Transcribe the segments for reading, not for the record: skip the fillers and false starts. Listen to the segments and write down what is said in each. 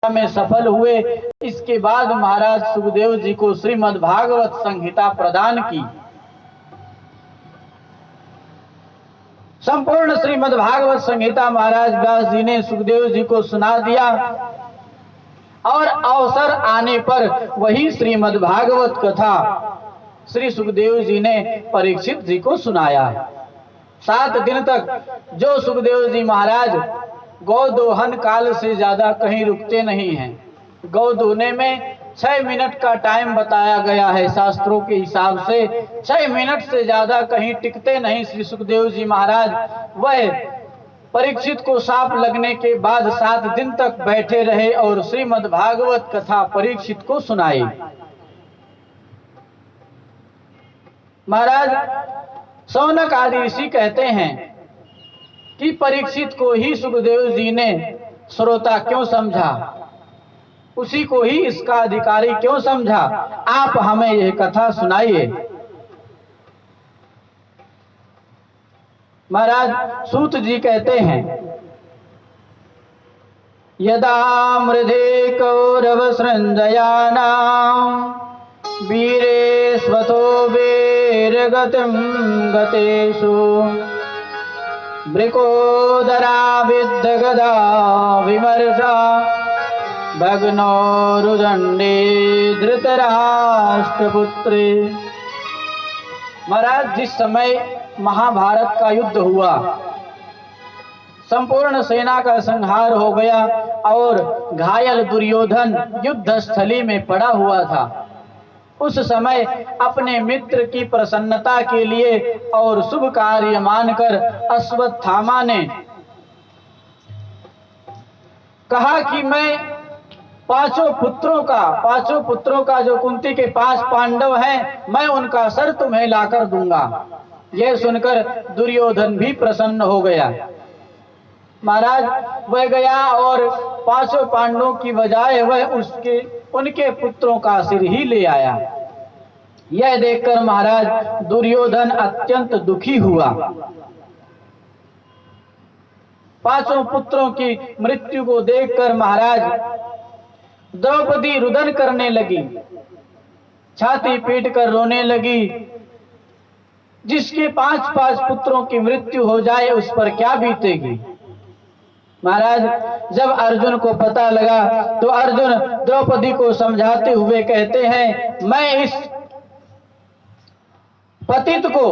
में सफल हुए। इसके बाद महाराज सुखदेव जी को श्रीमद् भागवत संहिता प्रदान की। संपूर्ण श्रीमद् भागवत संहिता महाराज व्यास जी ने सुखदेव जी को सुना दिया और अवसर आने पर वही श्रीमद् भागवत कथा श्री सुखदेव जी ने परीक्षित जी को सुनाया। 7 दिन तक जो सुखदेव जी महाराज गौ दोहन काल से ज्यादा कहीं रुकते नहीं हैं। गौ दोहने में 6 मिनट का टाइम बताया गया है शास्त्रों के हिसाब से। 6 मिनट से ज्यादा कहीं टिकते नहीं श्री सुखदेव जी महाराज। वह परीक्षित को सांप लगने के बाद 7 दिन तक बैठे रहे और श्रीमद् भागवत कथा परीक्षित को सुनाई। महाराज शौनक आदि ऋषि कहते हैं कि परीक्षित को ही सुखदेव जी ने श्रोता क्यों समझा, उसी को ही इसका अधिकारी क्यों समझा। आप हमें यह कथा सुनाइए। महाराज सूत जी कहते हैं, यदा मृधे कौरव सृंजयानां वीरे स्वतो वीरगतिं गतेषु वृकोदरा विद्धगदा विमर्शा भग्नोरुदंडे धृतराष्ट्रपुत्रे। महाराज जिस समय महाभारत का युद्ध हुआ, संपूर्ण सेना का संहार हो गया और घायल दुर्योधन युद्ध स्थली में पड़ा हुआ था, उस समय अपने मित्र की प्रसन्नता के लिए और शुभ कार्य मानकर अश्वत्थामा ने कहा कि मैं पांचों पुत्रों का जो कुंती के 5 पांडव हैं, मैं उनका सर तुम्हें लाकर दूंगा। यह सुनकर दुर्योधन भी प्रसन्न हो गया। महाराज वह गया और 5 पांडवों की बजाय वह उनके पुत्रों का सिर ही ले आया। यह देखकर महाराज दुर्योधन अत्यंत दुखी हुआ। 5 पुत्रों की मृत्यु को देखकर महाराज द्रौपदी रुदन करने लगी, छाती पीट कर रोने लगी। जिसके 5 पुत्रों की मृत्यु हो जाए उस पर क्या बीतेगी। महाराज जब अर्जुन को पता लगा तो अर्जुन द्रौपदी को समझाते हुए कहते हैं, मैं इस पतित को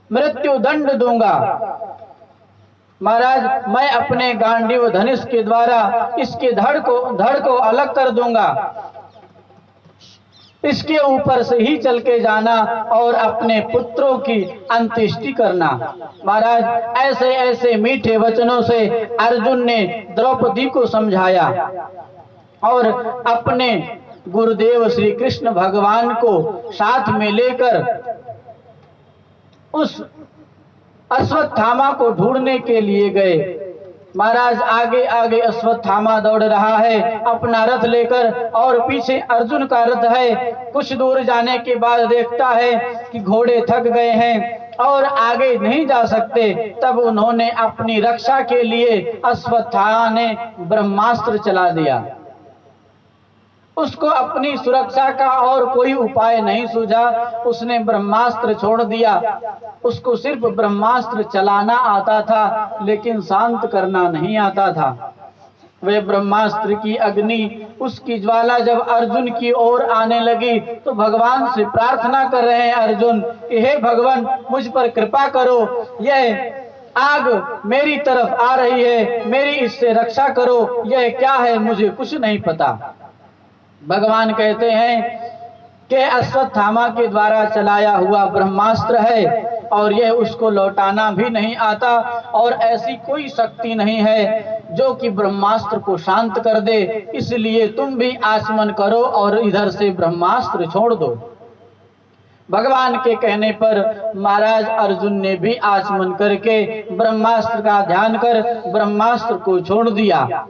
मृत्यु दंड दूंगा। महाराज मैं अपने गांडीव धनुष के द्वारा इसके धड़ को अलग कर दूंगा। इसके ऊपर से ही चल के जाना और अपने पुत्रों की अंत्येष्टि करना। महाराज ऐसे ऐसे मीठे वचनों से अर्जुन ने द्रौपदी को समझाया और अपने गुरुदेव श्री कृष्ण भगवान को साथ में लेकर उस अश्वत्थामा को ढूंढने के लिए गए। महाराज आगे आगे अश्वत्थामा दौड़ रहा है अपना रथ लेकर और पीछे अर्जुन का रथ है। कुछ दूर जाने के बाद देखता है कि घोड़े थक गए हैं और आगे नहीं जा सकते। तब उन्होंने अपनी रक्षा के लिए अश्वत्थामा ने ब्रह्मास्त्र चला दिया। उसको अपनी सुरक्षा का और कोई उपाय नहीं सूझा, उसने ब्रह्मास्त्र छोड़ दिया। उसको सिर्फ ब्रह्मास्त्र चलाना आता था लेकिन शांत करना नहीं आता था। वे ब्रह्मास्त्र की अग्नि, उसकी ज्वाला जब अर्जुन की ओर आने लगी तो भगवान से प्रार्थना कर रहे हैं अर्जुन, हे भगवान मुझ पर कृपा करो, यह आग मेरी तरफ आ रही है, मेरी इससे रक्षा करो। यह क्या है मुझे कुछ नहीं पता। भगवान कहते हैं कि अश्वत्थामा के द्वारा चलाया हुआ ब्रह्मास्त्र है और यह उसको लौटाना भी नहीं आता और ऐसी कोई शक्ति नहीं है जो कि ब्रह्मास्त्र को शांत कर दे। इसलिए तुम भी आचमन करो और इधर से ब्रह्मास्त्र छोड़ दो। भगवान के कहने पर महाराज अर्जुन ने भी आचमन करके ब्रह्मास्त्र का ध्यान कर ब्रह्मास्त्र को छोड़ दिया।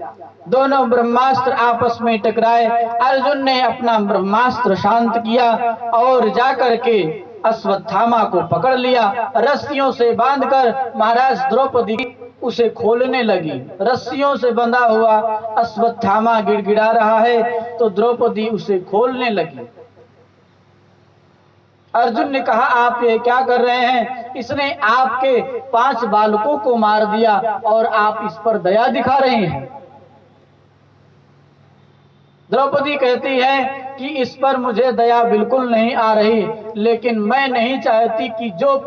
दोनों ब्रह्मास्त्र आपस में टकराए। अर्जुन ने अपना ब्रह्मास्त्र शांत किया और जाकर के अश्वत्थामा को पकड़ लिया। रस्सियों से बांधकर महाराज द्रौपदी उसे खोलने लगी। रस्सियों से बंधा हुआ अश्वत्थामा गिड़गिड़ा रहा है तो द्रौपदी उसे खोलने लगी। अर्जुन ने कहा, आप ये क्या कर रहे हैं? इसने आपके 5 बालकों को मार दिया और आप इस पर दया दिखा रहे हैं। द्रौपदी कहती है कि इस पर मुझे दया बिल्कुल नहीं आ रही, लेकिन मैं नहीं चाहती कि जो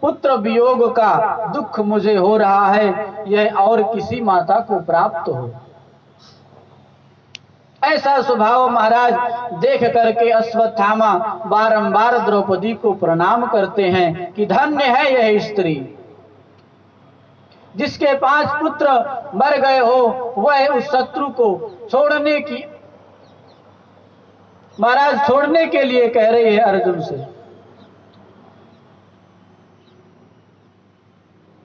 पुत्र वियोग का दुख मुझे हो रहा है यह और किसी माता को प्राप्त हो। ऐसा स्वभाव महाराज देख करके अश्वत्थामा बारंबार द्रौपदी को प्रणाम करते हैं कि धन्य है यह स्त्री जिसके 5 पुत्र मर गए हो, वह उस शत्रु को छोड़ने के लिए कह रही है अर्जुन से।